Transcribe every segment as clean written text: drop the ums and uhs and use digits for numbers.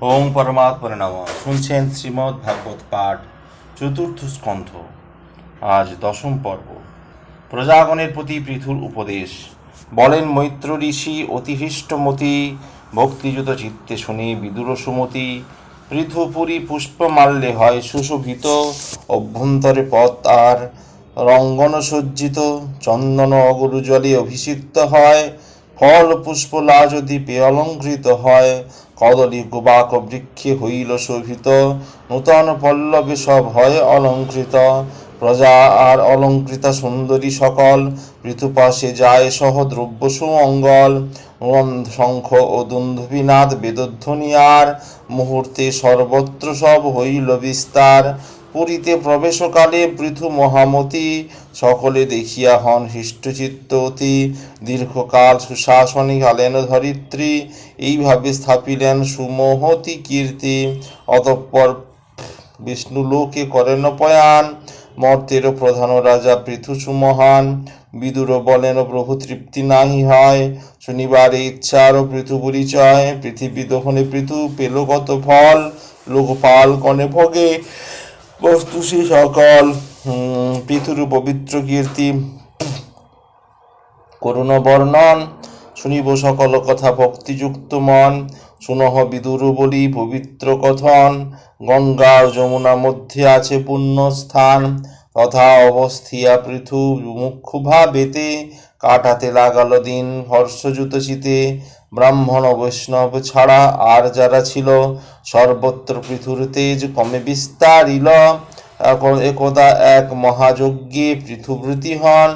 ওং পরমাত্মনে নমঃ। শুনছেন শ্রীমদ্ ভাগবত পাঠ, চতুর্থ স্কন্ধ। আজ দশম পর্ব। প্রজাগণের প্রতি পৃথুর উপদেশ। বলেন মৈত্র ঋষি অতিহৃষ্টমতি, ভক্তিযুত চিত্তে শুনে বিদুর সুমতি। পৃথুপুরী পুষ্পমাল্যে হয় সুশোভিত, অভ্যন্তরে পথ আর রঙ্গন সজ্জিত। চন্দন অগরু জলে অভিষিক্ত হয়, ফল পুষ্প লাজ দ্বীপে অলঙ্কৃত হয়। কদলী গুবাক বৃক্ষে হইল শোভিত, নূতন পল্লবে সব হয় অলঙ্কৃত। প্রজা আর অলঙ্কৃতা সুন্দরী সকল, পৃথুপাশে যায় সহ দ্রব্য সুমঙ্গল। শঙ্খ ও দুন্দুভিনাদ বেদধ্বনি আর, মুহূর্তে সর্বত্র সব হইল বিস্তার। পুরীতে প্রবেশকালে পৃথু মহামতি, সকলে দেখিয়া হন হৃষ্টচিত্ত অতি। দীর্ঘকাল সুশাসনে গালেন ধরিত্রী, এইভাবে স্থাপিলেন সুমহতি কীর্তি। অতঃপর বিষ্ণুলোকে করেন পয়ান, মর্তের প্রধান রাজা পৃথু সুমহান। বিদুর বলেন প্রভু তৃপ্তি নাহি হয়, শুনিবার ইচ্ছার পৃথু পরিচয়। পৃথিবী দহনে পৃথু পেল কত ফল, লোকপাল কনে ভোগে বস্তু সে সকল। পৃথুর পবিত্র কীর্তি করুণ বর্ণন, শুনিব সকল কথা ভক্তিযুক্ত মন। শুনহ বিদুর বলি পবিত্র কথন, গঙ্গা যমুনা মধ্যে আছে পুণ্য স্থান। তথা অবস্থিয়া পৃথু মুখ্য ভাবেতে, কাটাতে লাগালো দিন হর্ষযুত চিতে। ব্রাহ্মণ বৈষ্ণব ছাড়া আর যারা ছিল, সর্বত্র পৃথুর তেজ কমে বিস্তারিল। একদা এক মহাযজ্ঞে পৃথুব্রতী হন,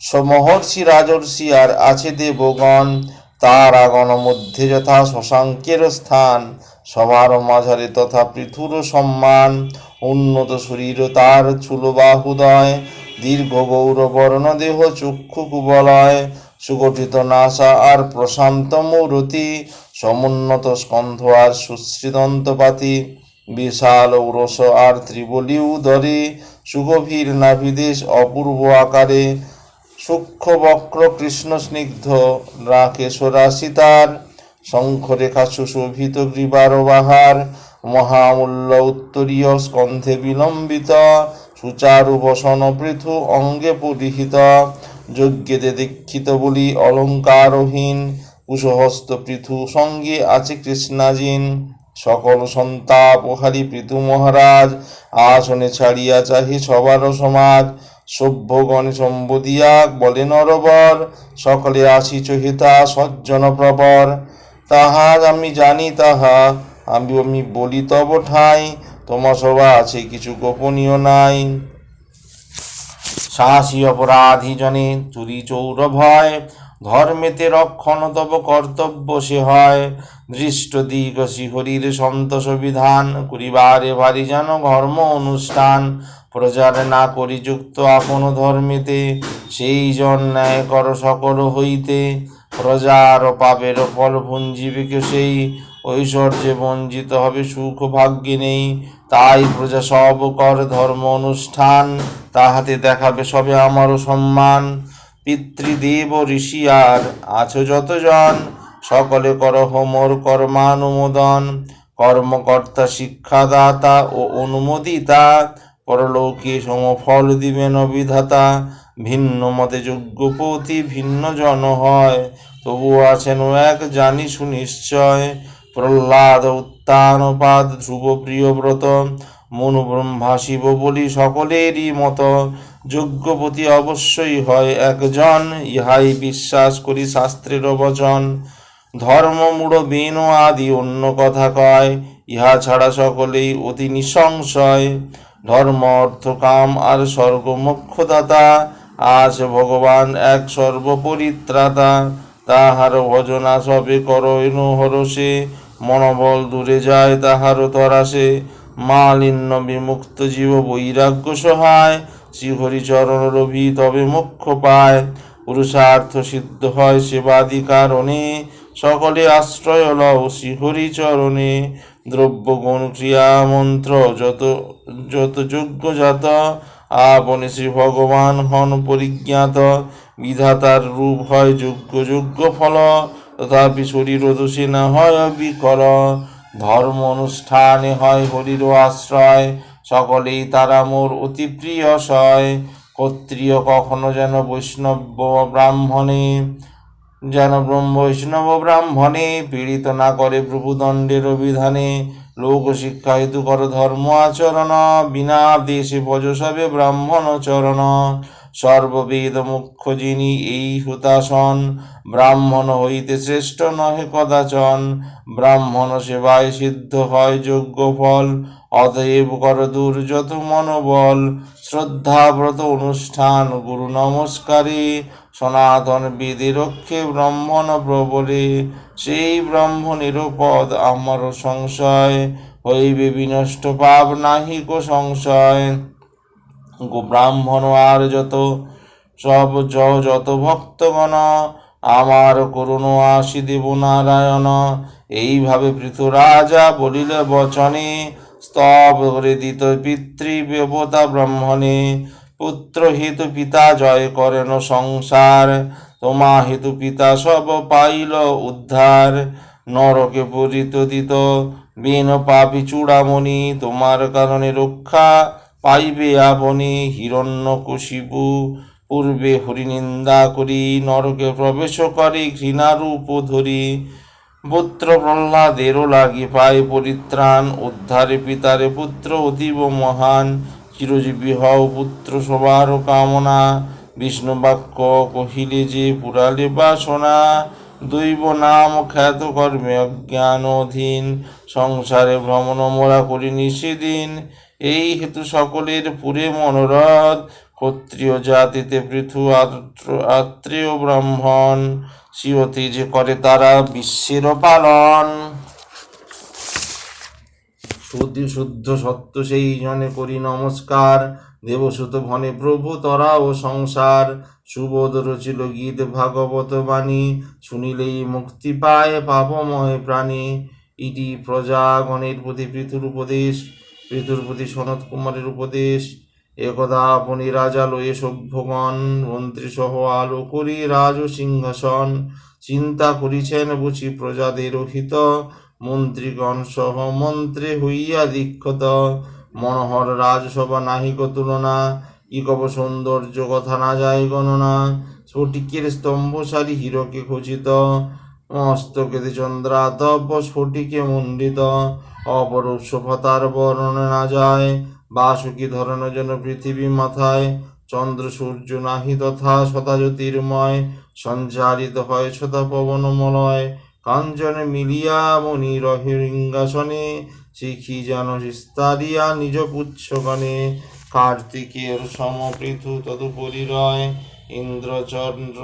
সমহর্ষি রাজর্ষি আর আছে দেবগণ। তার আগন মধ্যে যথা শশাঙ্কের স্থান, সবার মাঝারে তথা পৃথুর সম্মান। উন্নত শরীর তার চুল বাহুদয়, দীর্ঘ গৌরবর্ণ দেহ চক্ষু কুবলয়। সুগঠিত নাসা আর প্রশান্ত মূরতি, সমুন্নত স্কন্ধ আর সুশ্রীদন্তপাতি। বিশাল ঔরস আর ত্রিবলী উদরে, সুগভীর নাভিদেশ অপূর্ব আকারে। সূক্ষ্ম বক্র কৃষ্ণ স্নিগ্ধ রাকেশরাশি তার, শঙ্খরেখা সুশোভিত গ্রীবার বাহার। মহামূল্য উত্তরীয় স্কন্ধে বিলম্বিত, সুচারু বসন পৃথু অঙ্গে পরিহিত। যজ্ঞেতে দীক্ষিত বলি অলঙ্কারহীন, কুশহস্ত পৃথু সঙ্গে আছে কৃষ্ণাজিন। সকল সন্তাপ হারি পৃথু মহারাজ, আসনে ছাড়িয়া চাহি সবার সমাজ। সভ্যগণ সম্বোধিয়া বলে নরবর, সকলে আসিছ হিতা সজ্জন প্রবর। তাহা আমি জানি তাহা আমি বলি তব ঠাই, তোমা সভা আছে কিছু গোপনীয় নাই। সাহসী অপরাধী জনে চুরি চৌর ভয়, ধর্মেতে রক্ষণ তব কর্তব্য সে হয়। দৃষ্ট দিগ শিহরির সন্তোষ বিধান, করিবারে ভারি যেন ধর্ম অনুষ্ঠান। প্রজার না করি যুক্ত আপন ধর্মেতে, সেই জন ন্যায় কর সকল হইতে। প্রজার পাবের ফল ভুঞ্জিবে কে সেই, ঐশ্বর্যে বঞ্চিত হবে সুখ ভাগ্যে নেই। তাই প্রজা সব কর ধর্ম অনুষ্ঠান, তাহাতে দেখাবে সবে আমারও সম্মান। পিতৃদেব ঋষি আর আছো যতজন, সকলে কর হোমর কর্মানুমোদন। কর্মকর্তা শিক্ষাদাতা ও অনুমোদিতা, পরলোকে সমফল দিবেন বিধাতা। ভিন্ন মতে যজ্ঞপতি ভিন্ন জন হয়, তবু আছেন এক জানি সুনিশ্চয়। প্রহ্লাদ উত্তানপাদ ধ্রুব প্রিয়ব্রত, মনু ব্রহ্মা শিব বলি সকলেরই মত। যজ্ঞপতি অবশ্যই হয় একজন, ইহাই বিশ্বাস করি শাস্ত্রের বচন। ধর্ম মূঢ় বেন আদি অন্য কথা কয়, ইহা ছাড়া সকলেই অতি নিঃসংশয়। ধর্ম অর্থ কাম আর স্বর্গ মোক্ষদাতা, আজ ভগবান এক সর্বপরিত্রাতা। তাহার ভজনা সবে করইন হরষে, মনোবল দূরে যায় তাহার তরাসে। মালিন্য বিমুক্ত জীব বৈরাগ্য সহায়, শ্রীহরিচরণ রবি তবে মোক্ষ পায়। পুরুষার্থ সিদ্ধ হয় সেবাদি কারণে, সকলে আশ্রয় লও শ্রীহরিচরণে। দ্রব্য গুণ ক্রিয়া মন্ত্র যত যত যোগ্য জাত, আপনি শ্রী ভগবান হন পরিজ্ঞাত। বিধাতার রূপ হয় যোগ্য যোগ্য ফল, তথাপি শরীর দোষে না হয় বিকল। ধর্ম অনুষ্ঠানে হয় হরির আশ্রয়, সকলেই তারা মোর অতি প্রিয় সয়। ক্ষত্রিয় কখনো যেন বৈষ্ণব ব্রাহ্মণে, যেন বৈষ্ণব ব্রাহ্মণে পীড়িত না করে প্রভুদণ্ডের অভিধানে। লোক শিক্ষা হেতু কর ধর্ম আচরণ, বিনা দেশে ভজ সবে ব্রাহ্মণ চরণ। সর্ববেদ মুখ্য যিনি এই হুতাসন, ব্রাহ্মণ হইতে শ্রেষ্ঠ নহে কদাচন। ব্রাহ্মণ সেবায় সিদ্ধ হয় যোগ্য ফল, অতএব কর দূর যত মনোবল। শ্রদ্ধা ব্রত অনুষ্ঠান গুরু নমস্কারে, সনাতন বেদে রক্ষে ব্রাহ্মণ প্রবলে। সেই ব্রাহ্মণের পদ আমার সংশয়, হইবে বিনষ্ট পাপ নাহিক সংশয়। ব্রাহ্মণ আর যত ভক্তগণ, আমার করুণ আসি দেব নারায়ণ। এইভাবে পৃথু রাজা বলিলে বচনে, স্তব করে দিত পিতৃদেবতা ব্রাহ্মণে। পুত্র হেতু পিতা জয় করেন সংসার, তোমা হেতু পিতা সব পাইল উদ্ধার। নরকে পরিত দিত বিন পাপি চূড়ামণি, তোমার কারণে রক্ষা পাইবে আপনি। হিরণ্যকশিপু পূর্বে হরিনিন্দা করি, নরকে প্রবেশ করে ঘৃণারূপ ধরি। পুত্র প্রহ্লাদেরও লাগি পায় পরিত্রাণ, উদ্ধারে পিতারে পুত্র অতীব মহান। চিরজীবী হও পুত্র সবার কামনা, বিষ্ণু বাক্য কহিলে যে পুরালে বাসনা। দৈব নাম খ্যাত কর্মে অজ্ঞান অধীন, সংসারে ভ্রমণ মোরা করি নিষেদিন। এই হেতু সকলের পুরে মনোরথ, ক্ষত্রিয় জাতিতে পৃথু আত্রেয় ব্রাহ্মণ। সিয়তি যে করে তারা বিশ্বের পালন, শুদ্ধ সত্য সেই জনে করি নমস্কার। দেবসুত ভনে প্রভু তরা ও সংসার, সুবোধ রচিল গীত ভাগবত বাণী। শুনিলেই মুক্তি পায় পাপময় প্রাণী। ইতি প্রজাগণের প্রতি পৃথুর উপদেশ, পৃথুর প্রতি সনত কুমারের উপদেশ। একদা আপনি রাজা লয়ে সভ্যগণ, মন্ত্রী সহ আলো করি রাজ সিংহাসন। চিন্তা করিছেন বুঝি প্রজাদের হিত, মন্ত্রীগণ সহ মন্ত্রে হইয়া দীক্ষত। মনোহর রাজসভা নাহিক তুলনা, কি কব সৌন্দর্য কথা না যায় গণনা। স্ফটিকের স্তম্ভশালী হীরকে খচিত, মস্তকেতে চন্দ্রাতপ স্ফটিকে মণ্ডিত। অপরূপ শোভা তার বর্ণনা না যায়, বাসুকি ধরনের যেন পৃথিবী মাথায়। চন্দ্র সূর্য নাহি তথা সদা জ্যোতির্ময়, সঞ্চারিত হয় সদা পবন মলয়। কাঞ্চনে মিলিয়া মণি রহে সিংহাসনে, শিখি যেন বিস্তারিয়া নিজ পুচ্ছগণে। কার্তিকের সমপৃথু তদুপরি রয়, ইন্দ্রচন্দ্র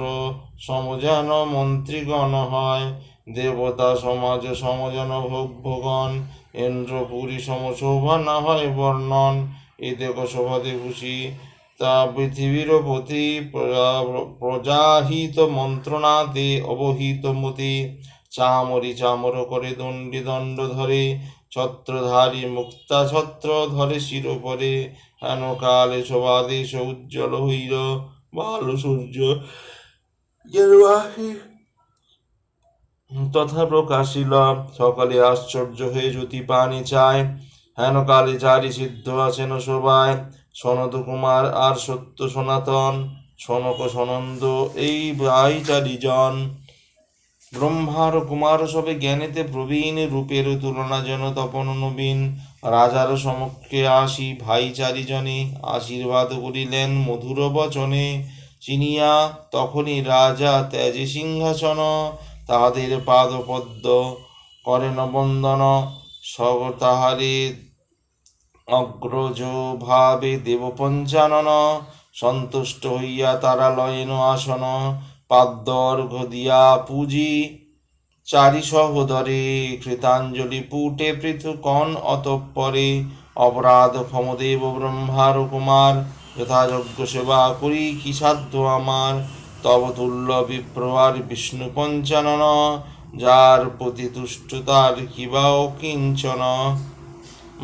সমজন মন্ত্রীগণ হয়। দেবতা সমাজ সমজন ভোগ্যগণ, ইন্দ্রপুরী সমশোভা না হয় বর্ণন। এ দেখ শোভাতে খুশি তা পৃথিবীর পতি, প্রজাহিত মন্ত্রণাতে অবহিত মতি। চামরি চামর করে দণ্ডি দণ্ড ধরে, ছত্রধারী মুক্তা ছত্র ধরে শিরোপরে। হেন কালে শোভাদেশ উজ্জ্বল হইল, বাল সূর্য তথা প্রকাশিল। সকালে আশ্চর্য হয়ে জ্যোতি পানি চায়, হেন কালে চারি সিদ্ধ আছেন সবাই। সনত কুমার আর সত্য সনাতন, সনক সনন্দ এই ভাই চারিজন। ব্রহ্মার কুমার সবে জ্ঞানেতে প্রবীণ, রূপের তুলনা যেন তপন নবীন। রাজার সমক্ষে আসি ভাই চারিজনে, আশীর্বাদ করিলেন মধুর বচনে। চিনিয়া তখনই রাজা ত্যাজে সিংহাসন, তাহাদের পাদ পদ্ম করেন বন্দন। সব তাহারে অগ্রজ ভাবে দেব পঞ্চানন, সন্তুষ্ট হইয়া তারা লয়েন আসন। পাদ্যর্ঘ দিয়া পূজি চারি সহোদরে, কৃতাঞ্জলি পুটে পৃথুকণ অতঃপরে। অপরাধ ক্ষমদেব ব্রহ্মার কুমার, যথাযোগ্য সেবা করি কি সাধ্য আমার। তব তুল্য বিপ্রবার বিষ্ণু পঞ্চানন, যার প্রতি তুষ্ট তার কিবা কিঞ্চন।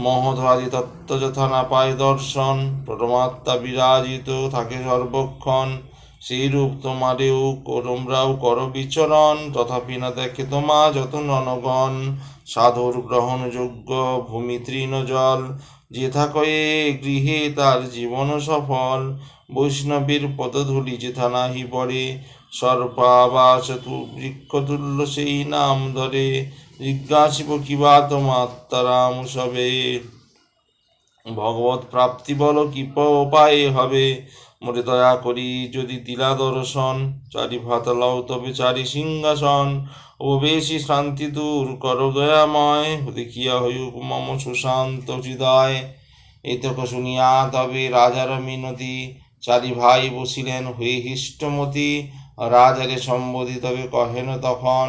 মহোধাদি তত্ত্ব যথা না পায় দর্শন, পরমাত্মা বিরাজিত থাকে সর্বক্ষণ। সেইরূপ তোমারেও তোমরাও কর বিচরণ, তথাপি না দেখে তোমা যত ননগণ। সাধুর গ্রহণযোগ্য ভূমি তৃণ জল, যেথা কয়ে গৃহে তার জীবন সফল। বৈষ্ণবের পদধূলি যেথা নাহি পড়ে, সর্পাবাস তু বৃক্ষতুল্য সেই নাম ধরে। জিজ্ঞাসিব কিবা তোমাত্মারাম সবে, ভগবত প্রাপ্তি বল কি উপায়ে হবে। মোরে দয়া করি যদি দিলা দর্শন, চারি ভাত লও তবে চারি সিংহাসন। বেশি শান্তি দূর কর দয়াময়, দেখিয়া হইউক মম সুশান্ত হৃদয়। এতক শুনিয়া তবে রাজার মিনতি, চারি ভাই বসিলেন হয়ে হিষ্টমতি। রাজারে সম্বোধি তবে কহেন তখন,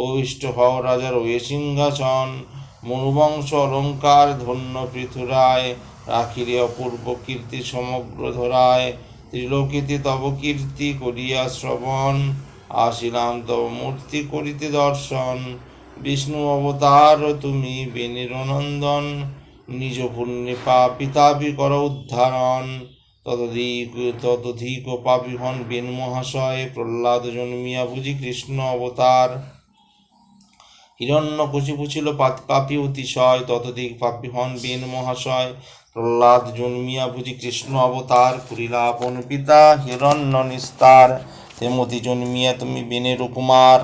অভিষ্ট হও রাজার ওয়ে সিংহাসন। মনুবংশ অলঙ্কার ধন্য পৃথুরায়, রাখিলে অপূর্ব কীর্তি সমগ্র ধরায়। ত্রিলোকিতে তব কীর্তি করিয়া শ্রবণ, আসিলাম তব মূর্তি করিতে দর্শন। বিষ্ণু অবতার তুমি বেনের নন্দন, নিজ পুণ্যে পাপী তাপি কর উদ্ধারণ। ততধিক পাপী হন বেন মহাশয়, প্রহ্লাদ জন্মিয়া বুঝি কৃষ্ণ অবতার। হিরণ্যকশিপু ছিল পাপী অতিশয়, ততধিক পাপী হন বেন মহাশয়। প্রহ্লাদ জন্মিয়া বুঝি কৃষ্ণ অবতার, করিলা আপন পিতা হিরণ্য নিস্তার। তেমতি জন্মিয়া তুমি বেনের কুমার,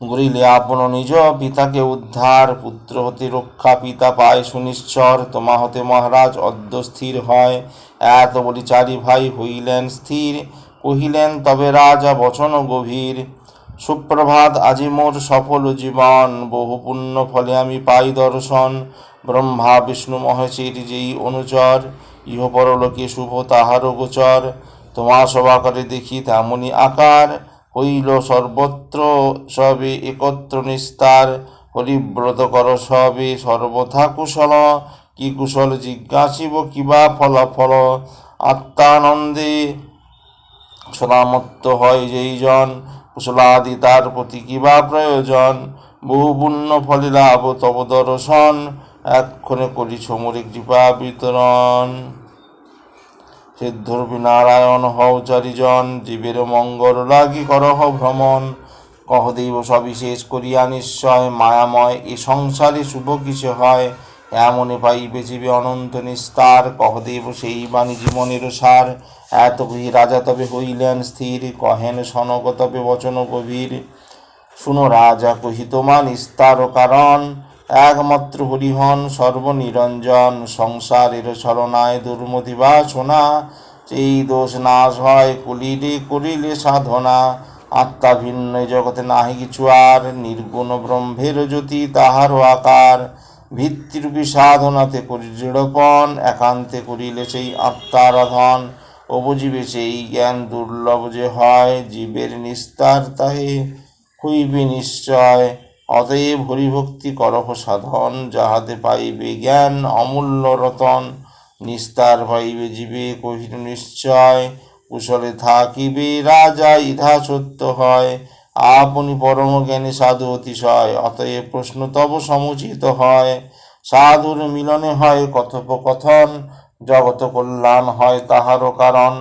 করিলে আপন নিজ পিতাকে উদ্ধার। পুত্র হতে রক্ষা পিতা পায় সুনিশ্চর, তোমা হতে মহারাজ অদ্য স্থির হয়। এত বলি চারি ভাই হইলেন স্থির, কহিলেন তবে রাজা বচন গভীর। সুপ্রভাত আজি মোর সফল জীবন, বহু পুণ্য ফলে আমি পাই দর্শন। ব্রহ্মা বিষ্ণু মহেশের যেই অনুচর, ইহ পরলোকে শুভ তাহার গোচর। তোমা সভা করে দেখি তেমনি আকার, হইল সর্বত্র সবে একত্র নিস্তার। হরিব্রত কর সবে সর্বথা কুশল, কি কুশল জিজ্ঞাসিব কিবা ফলাফল। আত্মানন্দে সদামত্ত হয় যেই জন, কুশলাদি তার প্রতি কিবা প্রয়োজন। বহু পুণ্য ফলে লাভ তব দর্শন, এক্ষণে করিছ মোরে কৃপা বিতরণ। সিদ্ধরূপী নারায়ণ হও চারিজন, জীবের মঙ্গল লাগি করহ ভ্রমণ। কহ দেব সবিশেষ করিয়া নিশ্চয়, মায়াময় এ সংসারে শুভ কিসে হয়। এমনে পাইবে জীবে অনন্ত নিস্তার, কহ দেব সেই বাণী জীবনের সার। এত কহি রাজা তবে হইলেন স্থির, কহেন সনক তবে বচন গভীর। শুনো রাজা কহি তোমা নিস্তার কারণ, একমাত্র হরিহন সর্বনিরঞ্জন। সংসারের ছলনায় দুর্মতি বাসনা, সেই দোষ নাশ হয় কলিলে করিলে সাধনা। আত্মা ভিন্ন জগতে নাহি কিছু আর, নির্গুণ ব্রহ্মের জ্যোতি তাহারও আকার। ভিত্তিরূপী সাধনাতে করি দৃঢ়পণ, একান্তে করিলে সেই আত্মারাধন। অবজীবে সেই জ্ঞান দুর্লভ যে হয়, জীবের নিস্তার তাহে হইবে নিশ্চয়। অতএব হরিভক্তি করহ সাধন, যাহাতে পাইবে জ্ঞান অমূল্য রতন। নিস্তার পাইবে জীবে কহিল নিশ্চয়, কুশলে থাকিবে রাজা ইহা সত্য হয়। আপনি পরম জ্ঞানী সাধু অতিশয়, অতএব প্রশ্ন তব সমুচিত হয়। সাধুর মিলনে হয় কথোপকথন, জগত কল্যাণ হয় তাহারও কারণ।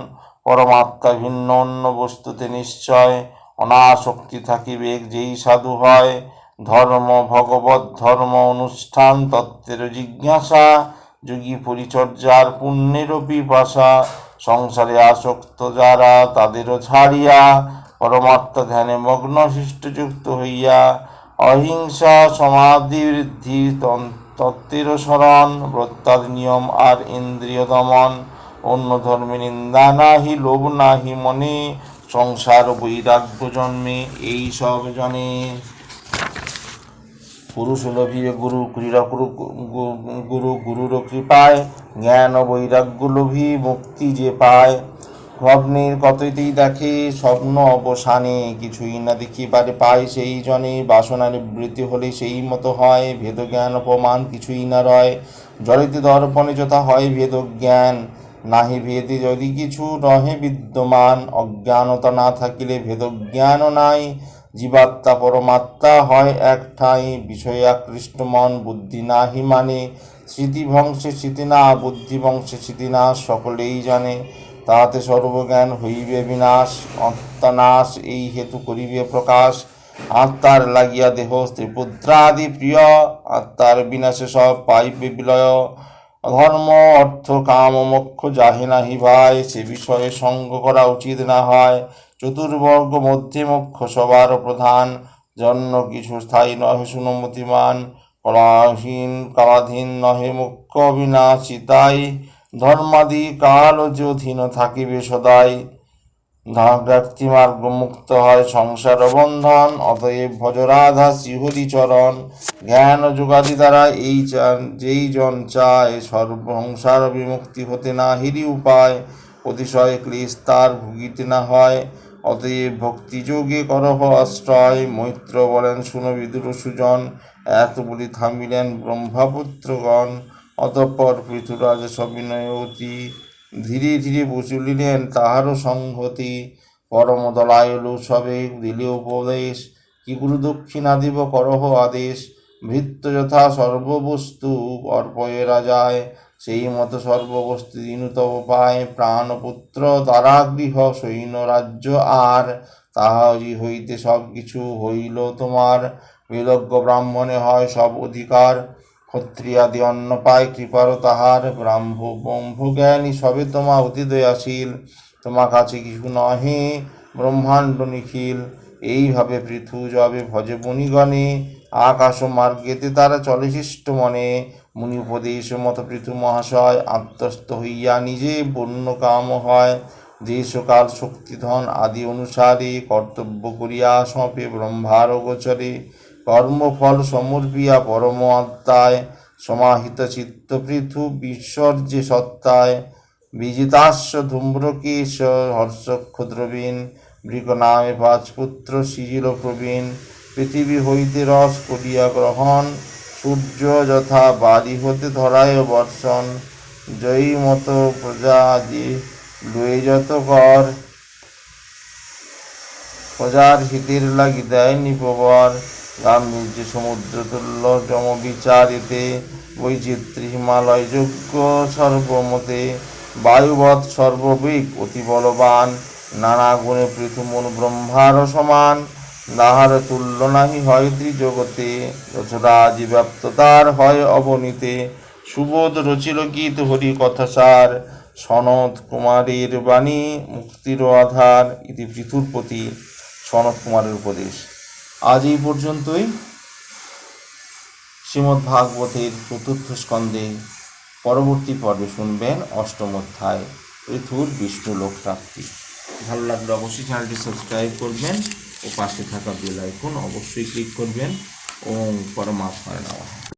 পরমাত্মা ভিন্ন অন্য বস্তুতে নিশ্চয়, অনাসক্তি থাকিবে যেই সাধু হয়। ধর্ম ভগবত ধর্ম অনুষ্ঠান, তত্ত্বের জিজ্ঞাসা। যোগী পরিচর্যার পুণ্যেরও পিপাসা, সংসারে আসক্ত যারা তাদেরও ছাড়িয়া। পরমাত্মা ধ্যানে মগ্ন শিষ্টযুক্ত হইয়া, অহিংসা সমাধি বৃদ্ধি তত্ত্বের শরণ। ব্রতাদি নিয়ম আর ইন্দ্রিয় দমন, অন্য ধর্মে নিন্দা নাহি লোভ নাহি মনে। সংসার বৈরাগ্য জন্মে এই সব জনে, পুরুষ লোভিবে গুরু গুরুর কৃপায়। জ্ঞান বৈরাগ্য লোভী মুক্তি যে পায়। স্বপ্নের কতই দেখে স্বপ্ন অবসানে, কিছুই না দেখিবারে পায় সেই জনে। বাসনা নিবৃত্তি হলে সেই মতো হয়, ভেদ জ্ঞান অপমান কিছুই না রয়। জড়িত দর্পণে যথা হয় ভেদ জ্ঞান, নাহি ভেদে যদি কিছু রহে বিদ্যমান। অজ্ঞানতা না থাকিলে ভেদ জ্ঞানও নাই, জীবাত্মা পরমাত্মা হয় এক ঠাঁই। বিষয়ে আকৃষ্ট মন বুদ্ধি নাহি মানে, স্মৃতিভংশে স্মৃতি না বুদ্ধিভংশে স্মৃতি না সকলেই জানে। তাহাতে সর্বজ্ঞান হইবে বিনাশ, অন্তনাশ এই হেতু করিবে প্রকাশ। আত্মার লাগিয়া দেহ স্ত্রীপুত্রাদি প্রিয়, আত্মার বিনাশে সব পাইবে বিলয়। ধর্ম অর্থ কাম মোক্ষ যাহে নাহি ভাই, সে বিষয়ে সঙ্গ করা উচিত না হয়। চতুর্বর্গ মধ্যে মোক্ষ সবার প্রধান, জন্য কিছু স্থায়ী নহে সুনমতিমান। কালাধীন নহে মুখ্য বিনাশী তাই, ধর্মাদি কাল যে অধীন থাকিবে সদাই। ব্যক্তিমার্গ মুক্ত হয় সংসার বন্ধন, অতএব ভজ রাধা শ্রীহরি চরণ। জ্ঞান যোগাদি দ্বারা যেই জন চায়, সর্বসংসার বিমুক্তি হতে না হিরি উপায়। অতিশয় ক্লেশ তার ভুগিতে না হয়, অতএব ভক্তি যোগে করহ আশ্রয়। মৈত্র বলেন শুনো বিদুর সুজন, এত বলি থামিলেন ব্রহ্মপুত্রগণ। অতঃপর পৃথুরাজ সবিনয় অতি, ধীরে ধীরে বসুলিলেন তাহারও সংহতি। পরম দলায়লু সবে দিলে উপদেশ, কি গুরু দক্ষিণা দিব করহ আদেশ। ভৃত্য যথা সর্ববস্তু অর্পয়ে রাজায়, সেই মতো সর্ববস্তু দিনু তব পায়। প্রাণপুত্র তারা গৃহ সৈন্য রাজ্য আর, তাহারি হইতে সব কিছু হইল তোমার। বিলজ্ঞ ব্রাহ্মণে হয় সব অধিকার, ক্ষত্রিয়াদি অন্ন পায় কৃপার তাহার। ব্রহ্মজ্ঞানী সবে তোমা অতি দয়াশীল, তোমার কাছে কিছু নহে ব্রহ্মাণ্ড নিখিল। এইভাবে পৃথু যবে ভজে মুনিগণে, আকাশ মার্গেতে তারা চলে শিষ্ট মনে। মুনি উপদেশ মত পৃথু মহাশয়, আত্মস্থ হইয়া নিজে বন্য কাম হয়। দেশকাল শক্তিধন আদি অনুসারে, কর্তব্য করিয়া সঁপে ব্রহ্মার গোচরে। কর্মফল সমর্পিয়া পরম আত্মায়, সমাহিত চিত্ত পৃথু বিসর্জে সত্তায়। বিজিতাস্য ধূম্রকেশ হর্ষ ক্ষুদ্রবীন, বৃক নামে পাঁচ পুত্র সিজিল প্রবীণ। পৃথিবী হইতে রস করিয়া গ্রহণ, সূর্য যথা বালি হতে ধরায় বর্ষণ। জয়ী মত প্রজা আদি লয়ে যত কর, প্রজার হিতের লাগি দেয় নিপবর। গাম্ভীর্য সমুদ্র তুল্য যম বিচারিতে, বৈচিত্র্য হিমালয় যোগ্য সর্বমতে। বায়ুবৎ সর্ববেগ অতি বলবান, নানা গুণে পৃথু মনু ব্রহ্মার সমান। তাহার তুল্য নাহি হয় ত্রিজগতে, রচরাজি ব্যাপ্ত তার হয় অবনীতে। সুবোধ রচিল গীত হরি কথাসার, সনত কুমারের বাণী মুক্তির আধার। ইতি পৃথুর প্রতি সনত কুমারের উপদেশ। আজ এই পর্যন্তই। শ্রীমদ্ ভাগবতের চতুর্থ স্কন্ধে পরবর্তী পর্বে শুনবেন অষ্টম অধ্যায়, পৃথুর বিষ্ণু লোক প্রাপ্তি। ভালো লাগলে অবশ্যই চ্যানেলটি সাবস্ক্রাইব করবেন ও পাশে থাকা বেল আইকন অবশ্যই ক্লিক করবেন। ওম পরমাত্মায় নমঃ।